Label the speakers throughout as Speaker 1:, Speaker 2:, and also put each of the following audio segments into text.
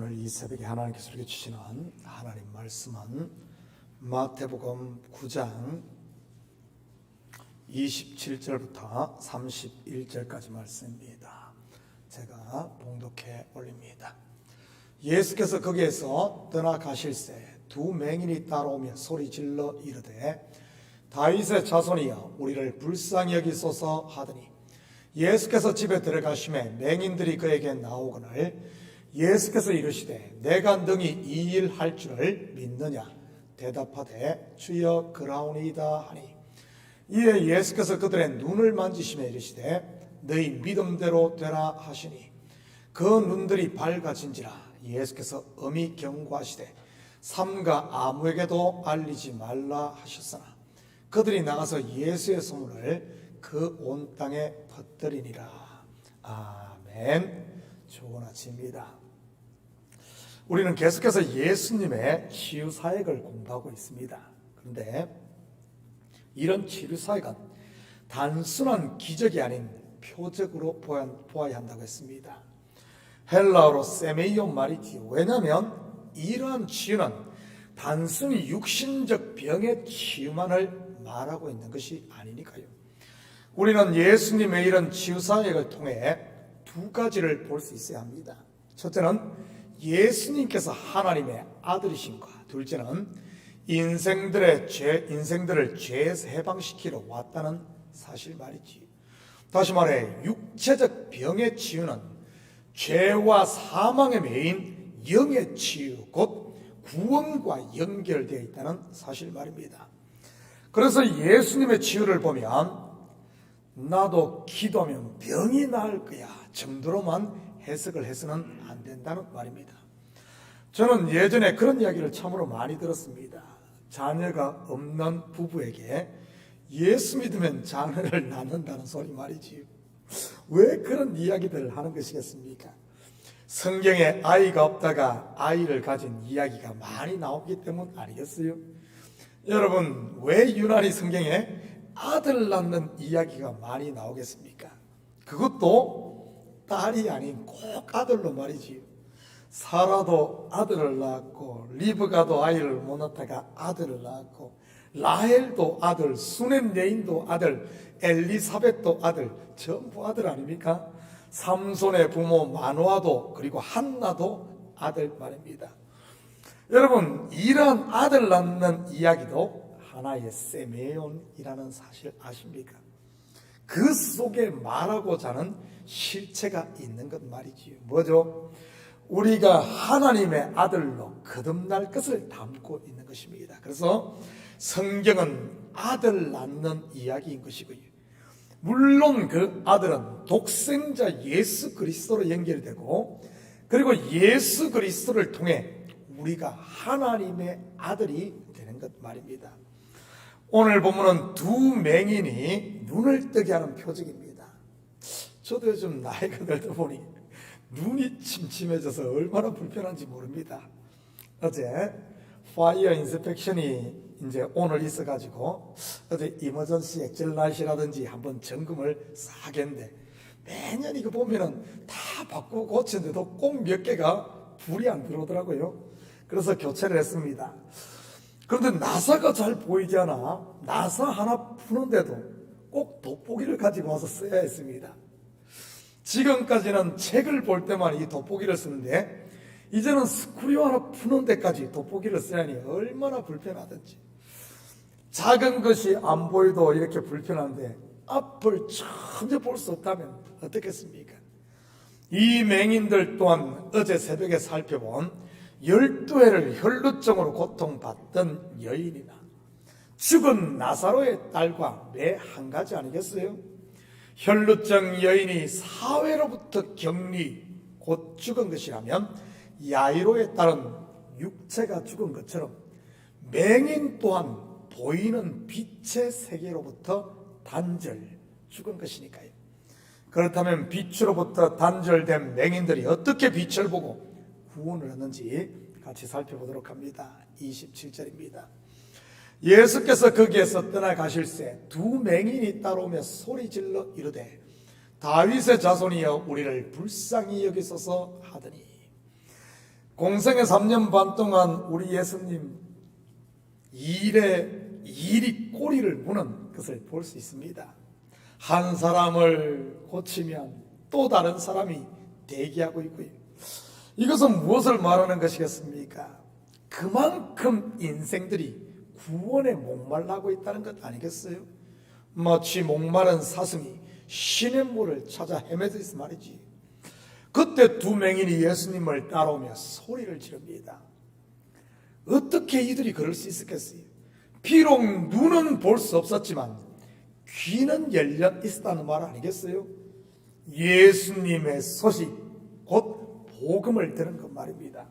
Speaker 1: 오늘 이 새벽에 하나님께서 우리에게 주시는 하나님 말씀은 마태복음 9장 27절부터 31절까지 말씀입니다. 제가 봉독해 올립니다. 예수께서 거기에서 떠나가실새 두 맹인이 따라오며 소리질러 이르되 다윗의 자손이여 우리를 불쌍히 여기소서 하더니 예수께서 집에 들어가심에 맹인들이 그에게 나오거늘 예수께서 이르시되 내가 능히 이 일 할 줄을 믿느냐 대답하되 주여 그라오니이다 하니 이에 예수께서 그들의 눈을 만지시며 이르시되 너희 믿음대로 되라 하시니 그 눈들이 밝아진지라 예수께서 엄히 경고하시되 삼가 아무에게도 알리지 말라 하셨으나 그들이 나가서 예수의 소문을 그 온 땅에 퍼뜨리니라. 아멘. 좋은 아침입니다. 우리는 계속해서 예수님의 치유 사역을 공부하고 있습니다. 그런데 이런 치유 사역은 단순한 기적이 아닌 표적으로 보아야 한다고 했습니다. 헬라어로 세메이오 말이지요. 왜냐하면 이러한 치유는 단순히 육신적 병의 치유만을 말하고 있는 것이 아니니까요. 우리는 예수님의 이런 치유 사역을 통해 두 가지를 볼 수 있어야 합니다. 첫째는 예수님께서 하나님의 아들이신 것, 둘째는 인생들을 죄에서 해방시키러 왔다는 사실 말이지. 다시 말해 육체적 병의 치유는 죄와 사망의 매인 영의 치유, 곧 구원과 연결되어 있다는 사실 말입니다. 그래서 예수님의 치유를 보면 나도 기도하면 병이 나을 거야 정도로만 해석을 해서는 안 된다는 말입니다. 저는 예전에 그런 이야기를 참으로 많이 들었습니다. 자녀가 없는 부부에게 예수 믿으면 자녀를 낳는다는 소리 말이지요. 왜 그런 이야기들을 하는 것이겠습니까? 성경에 아이가 없다가 아이를 가진 이야기가 많이 나오기 때문 아니겠어요? 여러분, 왜 유난히 성경에 아들 낳는 이야기가 많이 나오겠습니까? 그것도 딸이 아닌 꼭 아들로 말이지요. 사라도 아들을 낳았고 리브가도 아이를 못 낳다가 아들을 낳았고 라헬도 아들, 수넴 여인도 아들, 엘리사벳도 아들, 전부 아들 아닙니까? 삼손의 부모 마노아도 그리고 한나도 아들 말입니다. 여러분, 이러한 아들 낳는 이야기도 하나의 세메온이라는 사실 아십니까? 그 속에 말하고자 하는 실체가 있는 것 말이지요. 뭐죠? 우리가 하나님의 아들로 거듭날 것을 담고 있는 것입니다. 그래서 성경은 아들 낳는 이야기인 것이고요. 물론 그 아들은 독생자 예수 그리스도로 연결되고 그리고 예수 그리스도를 통해 우리가 하나님의 아들이 되는 것 말입니다. 오늘 본문은 두 맹인이 눈을 뜨게 하는 표적입니다. 저도 요즘 나이가 들다 보니 눈이 침침해져서 얼마나 불편한지 모릅니다. 어제 파이어 인스펙션이 이제 오늘 있어가지고 어제 이머전시 엑셀라이시라든지 한번 점검을 싹 했는데 매년 이거 보면은 다 바꾸고 고치는데도 꼭 몇 개가 불이 안 들어오더라고요. 그래서 교체를 했습니다. 그런데 나사가 잘 보이지 않아 나사 하나 푸는데도 꼭 돋보기를 가지고 와서 써야 했습니다. 지금까지는 책을 볼 때만 이 돋보기를 쓰는데 이제는 스크류 하나 푸는 데까지 돋보기를 써야 하니 얼마나 불편하든지. 작은 것이 안 보여도 이렇게 불편한데 앞을 전혀 볼 수 없다면 어떻겠습니까? 이 맹인들 또한 어제 새벽에 살펴본 12회를 혈루증으로 고통받던 여인이나 죽은 나사로의 딸과 매 한 가지 아니겠어요? 혈루증 여인이 사회로부터 격리 곧 죽은 것이라면 야이로의 딸은 육체가 죽은 것처럼 맹인 또한 보이는 빛의 세계로부터 단절 죽은 것이니까요. 그렇다면 빛으로부터 단절된 맹인들이 어떻게 빛을 보고 구원을 얻는지 같이 살펴보도록 합니다. 27절입니다. 예수께서 거기에서 떠나가실새 두 맹인이 따라오며 소리질러 이르되 다윗의 자손이여 우리를 불쌍히 여기소서 하더니 공생의 3년 반 동안 우리 예수님 일이 꼬리를 무는 것을 볼 수 있습니다. 한 사람을 고치면 또 다른 사람이 대기하고 있고요. 이것은 무엇을 말하는 것이겠습니까? 그만큼 인생들이 구원에 목말라하고 있다는 것 아니겠어요? 마치 목마른 사슴이 시냇물을 찾아 헤매듯이 말이지. 그때 두 맹인이 예수님을 따라오며 소리를 지릅니다. 어떻게 이들이 그럴 수 있었겠어요? 비록 눈은 볼 수 없었지만 귀는 열려 있었다는 말 아니겠어요? 예수님의 소식, 곧 복음을 들은 것 말입니다.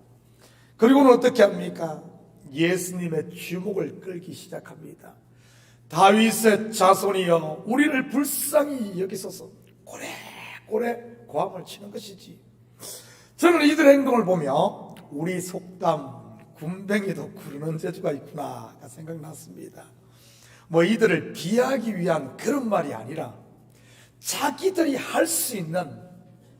Speaker 1: 그리고는 어떻게 합니까? 예수님의 주목을 끌기 시작합니다. 다윗의 자손이여 우리를 불쌍히 여기소서. 고래고래 고함을 치는 것이지. 저는 이들의 행동을 보며 우리 속담 군뱅이도 구르는 재주가 있구나 생각났습니다. 이들을 비하하기 위한 그런 말이 아니라 자기들이 할 수 있는,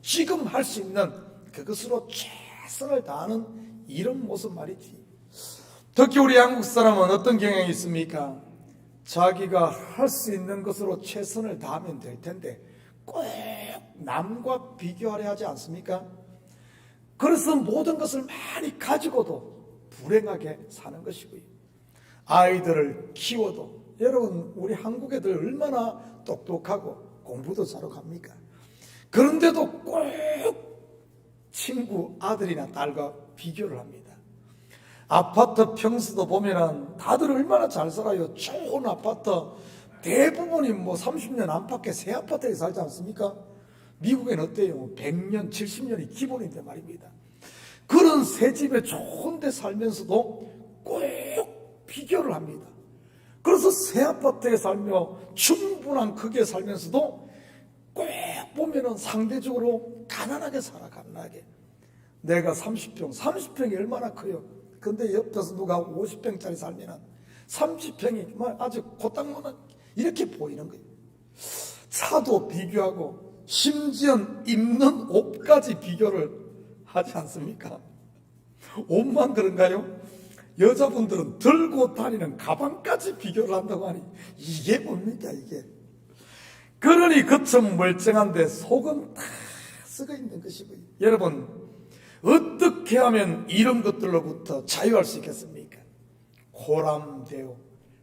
Speaker 1: 지금 할 수 있는 그것으로 최선을 다하는 이런 모습 말이지. 특히 우리 한국 사람은 어떤 경향이 있습니까? 자기가 할 수 있는 것으로 최선을 다하면 될 텐데 꼭 남과 비교하려 하지 않습니까? 그래서 모든 것을 많이 가지고도 불행하게 사는 것이고요. 아이들을 키워도, 여러분 우리 한국 애들 얼마나 똑똑하고 공부도 잘합니까? 그런데도 꼭 친구 아들이나 딸과 비교를 합니다. 아파트 평수도 보면은 다들 얼마나 잘 살아요. 좋은 아파트 대부분이 30년 안팎의 새 아파트에 살지 않습니까? 미국엔 어때요? 100년, 70년이 기본인데 말입니다. 그런 새 집에 좋은 데 살면서도 꼭 비교를 합니다. 그래서 새 아파트에 살며 충분한 크기에 살면서도 꼭 보면은 상대적으로 가난하게 살아, 가난하게. 내가 30평이 얼마나 커요? 근데 옆에서 누가 50평짜리 살면은 30평이 아주 고땅만한 이렇게 보이는 거예요. 차도 비교하고 심지어 입는 옷까지 비교를 하지 않습니까? 옷만 그런가요? 여자분들은 들고 다니는 가방까지 비교를 한다고 하니 이게 뭡니까 이게? 그러니 그처럼 멀쩡한데 속은 다 썩어 있는 것이고요. 여러분 어떻게 하면 이런 것들로부터 자유할 수 있겠습니까? 고람되어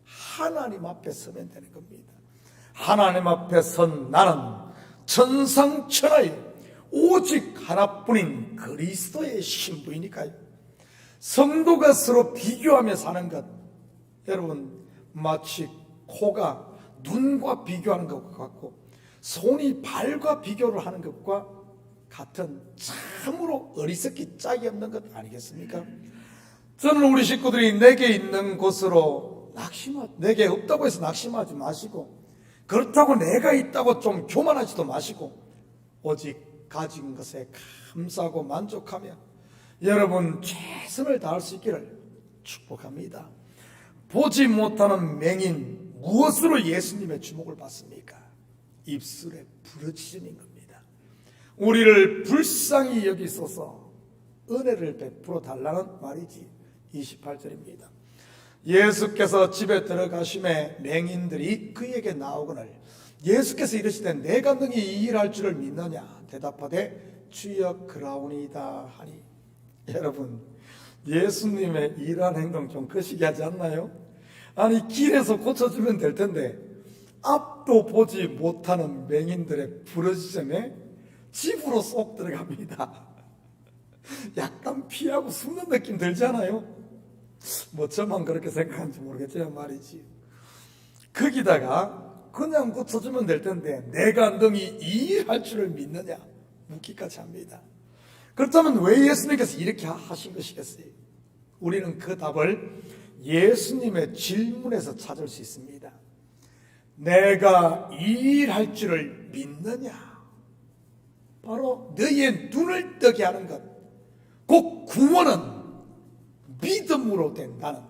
Speaker 1: 하나님 앞에 서면 되는 겁니다. 하나님 앞에 선 나는 천상천하에 오직 하나뿐인 그리스도의 신부이니까요. 성도가 서로 비교하며 사는 것, 여러분 마치 코가 눈과 비교하는 것과 같고 손이 발과 비교를 하는 것과 같은 참으로 어리석기 짝이 없는 것 아니겠습니까? 저는 우리 식구들이 내게 있는 것으로 내게 없다고 해서 낙심하지 마시고, 그렇다고 내가 있다고 좀 교만하지도 마시고, 오직 가진 것에 감사하고 만족하며 여러분 최선을 다할 수 있기를 축복합니다. 보지 못하는 맹인, 무엇으로 예수님의 주목을 받습니까? 입술의 부르짖음인 겁니다. 우리를 불쌍히 여기소서 은혜를 베풀어 달라는 말이지. 28절입니다. 예수께서 집에 들어가심에 맹인들이 그에게 나오거늘 예수께서 이르시되 내가 능히 이 일할 줄을 믿느냐 대답하되 주여 그라오니이다 하니. 여러분 예수님의 일하는 행동 좀 거시기하지 않나요? 아니 길에서 고쳐주면 될 텐데 앞도 보지 못하는 맹인들의 부르짖음에 집으로 쏙 들어갑니다. 약간 피하고 숨는 느낌 들지 않아요? 저만 그렇게 생각하는지 모르겠지만 말이지. 거기다가 그냥 고쳐주면 될 텐데 내가 능히 이 일 할 줄을 믿느냐 묻기까지 합니다. 그렇다면 왜 예수님께서 이렇게 하신 것이겠어요? 우리는 그 답을 예수님의 질문에서 찾을 수 있습니다. 내가 이 일 할 줄을 믿느냐? 바로 너희의 눈을 뜨게 하는 것, 곧 구원은 믿음으로 된다는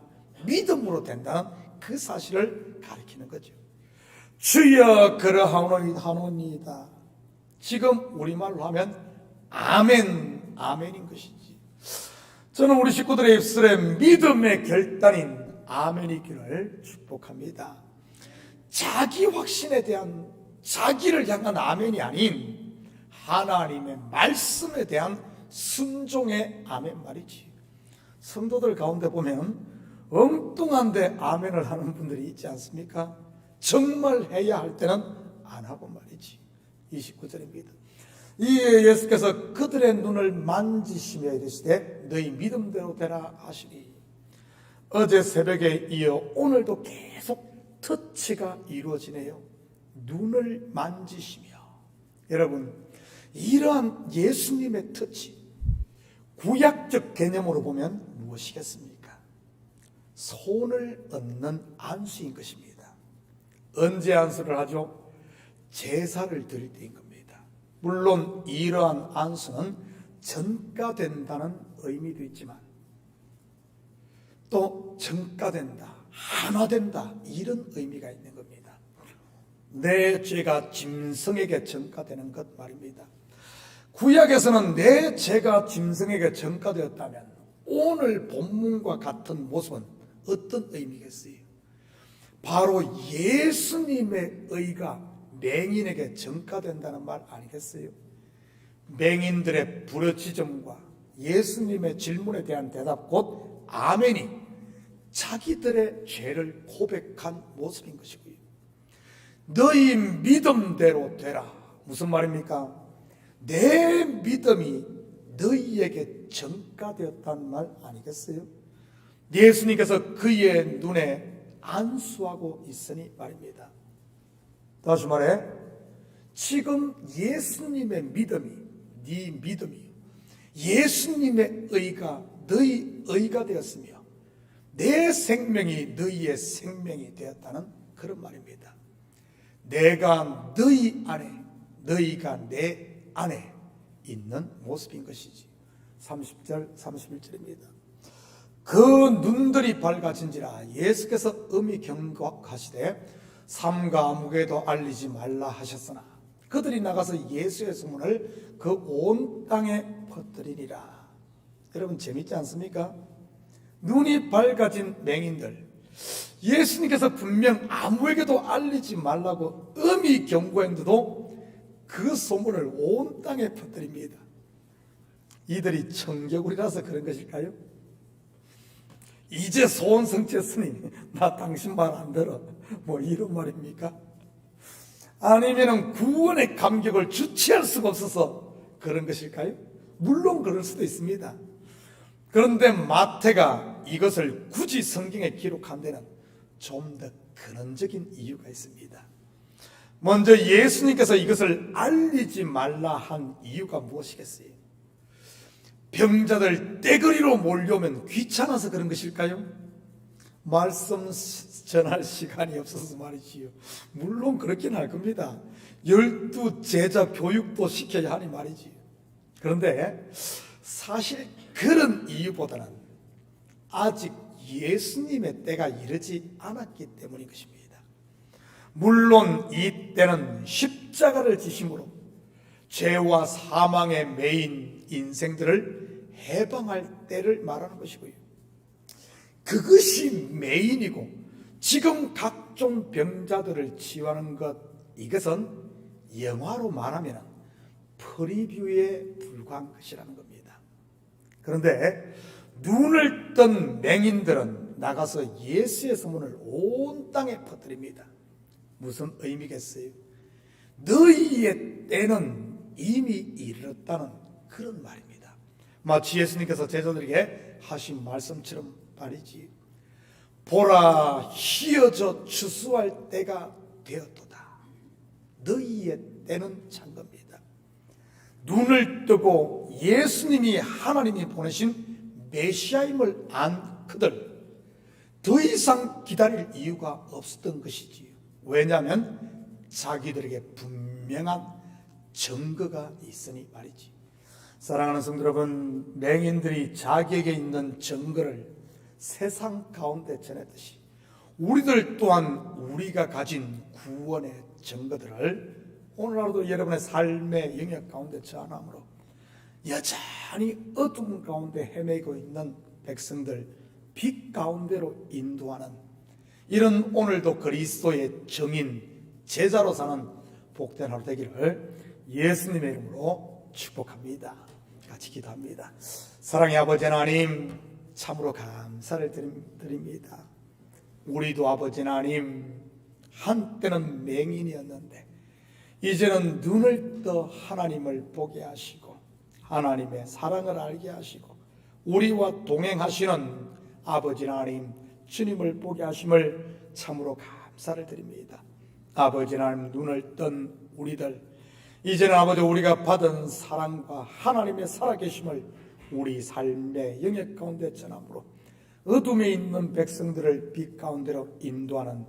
Speaker 1: 그 사실을 가리키는 거죠. 주여 그러하오니이다. 지금 우리말로 하면 아멘인 것이지. 저는 우리 식구들의 입술에 믿음의 결단인 아멘이기를 축복합니다. 자기 확신에 대한, 자기를 향한 아멘이 아닌 하나님의 말씀에 대한 순종의 아멘 말이지. 성도들 가운데 보면 엉뚱한데 아멘을 하는 분들이 있지 않습니까? 정말 해야 할 때는 안 하고 말이지. 29절입니다. 이에 예수께서 그들의 눈을 만지시며 이르시되 너희 믿음대로 되라 하시니, 어제 새벽에 이어 오늘도 계속 터치가 이루어지네요. 눈을 만지시며. 여러분, 이러한 예수님의 터치, 구약적 개념으로 보면 무엇이겠습니까? 손을 얹는 안수인 것입니다. 언제 안수를 하죠? 제사를 드릴 때인 겁니다. 물론 이러한 안수는 전가된다는 의미도 있지만 또 전가된다, 한화된다, 이런 의미가 있는 겁니다. 내 죄가 짐승에게 전가되는 것 말입니다. 구약에서는 내 죄가 짐승에게 전가되었다면 오늘 본문과 같은 모습은 어떤 의미겠어요? 바로 예수님의 의가 맹인에게 전가된다는 말 아니겠어요? 맹인들의 부르짖음과 예수님의 질문에 대한 대답, 곧 아멘이 자기들의 죄를 고백한 모습인 것이고요. 너희 믿음대로 되라. 무슨 말입니까? 내 믿음이 너희에게 전가되었다는 말 아니겠어요? 예수님께서 그의 눈에 안수하고 있으니 말입니다. 다시 말해, 지금 예수님의 믿음이, 네 믿음이 예수님의 의가 너희 의가 되었으며 내 생명이 너희의 생명이 되었다는 그런 말입니다. 내가 너희 안에, 너희가 내 안에 있는 모습인 것이지. 30절 31절입니다. 그 눈들이 밝아진지라 예수께서 음이 경고하시되 삼가 아무에게도 알리지 말라 하셨으나 그들이 나가서 예수의 소문을 그 온 땅에 퍼뜨리니라. 여러분, 재밌지 않습니까? 눈이 밝아진 맹인들, 예수님께서 분명 아무에게도 알리지 말라고 음이 경고했는데도 그 소문을 온 땅에 퍼뜨립니다. 이들이 청개구리라서 그런 것일까요? 이제 소원 성취했으니 나 당신 말 안 들어, 뭐 이런 말입니까? 아니면 구원의 감격을 주체할 수가 없어서 그런 것일까요? 물론 그럴 수도 있습니다. 그런데 마태가 이것을 굳이 성경에 기록한 데는 좀 더 근원적인 이유가 있습니다. 먼저 예수님께서 이것을 알리지 말라 한 이유가 무엇이겠어요? 병자들 떼거리로 몰려오면 귀찮아서 그런 것일까요? 말씀 전할 시간이 없어서 말이지요. 물론 그렇긴 할 겁니다. 12 제자 교육도 시켜야 하니 말이지요. 그런데 사실 그런 이유보다는 아직 예수님의 때가 이르지 않았기 때문인 것입니다. 물론 이 때는 십자가를 지심으로 죄와 사망의 매인 인생들을 해방할 때를 말하는 것이고요. 그것이 메인이고 지금 각종 병자들을 치유하는 것, 이것은 영화로 말하면 프리뷰에 불과한 것이라는 겁니다. 그런데 눈을 뜬 맹인들은 나가서 예수의 소문을 온 땅에 퍼뜨립니다. 무슨 의미겠어요? 너희의 때는 이미 이르렀다는 그런 말입니다. 마치 예수님께서 제자들에게 하신 말씀처럼 말이지. 보라, 휘어져 추수할 때가 되었도다. 너희의 때는 찬 겁니다. 눈을 뜨고 예수님이 하나님이 보내신 메시아임을 안 그들, 더 이상 기다릴 이유가 없었던 것이지요. 왜냐하면 자기들에게 분명한 증거가 있으니 말이지. 사랑하는 성도 여러분, 맹인들이 자기에게 있는 증거를 세상 가운데 전했듯이 우리들 또한 우리가 가진 구원의 증거들을 오늘 하루도 여러분의 삶의 영역 가운데 전함으로 여전히 여전히 어둠 가운데 헤매고 있는 백성들 빛 가운데로 인도하는 이런 오늘도 그리스도의 증인 제자로 사는 복된 하루 되기를 예수님의 이름으로 축복합니다. 같이 기도합니다. 사랑의 아버지 하나님, 참으로 감사를 드립니다. 우리도 아버지 하나님, 한때는 맹인이었는데 이제는 눈을 떠 하나님을 보게 하시고 하나님의 사랑을 알게 하시고 우리와 동행하시는 아버지 하나님 주님을 보게 하심을 참으로 감사를 드립니다. 아버지 하나님, 눈을 뜬 우리들 이제는 아버지 우리가 받은 사랑과 하나님의 살아계심을 우리 삶의 영역 가운데 전함으로 어둠에 있는 백성들을 빛 가운데로 인도하는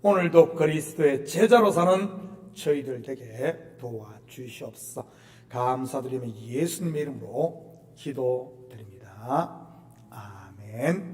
Speaker 1: 오늘도 그리스도의 제자로 사는 저희들 되게 도와주시옵소서. 감사드리며 예수님의 이름으로 기도드립니다. 아멘.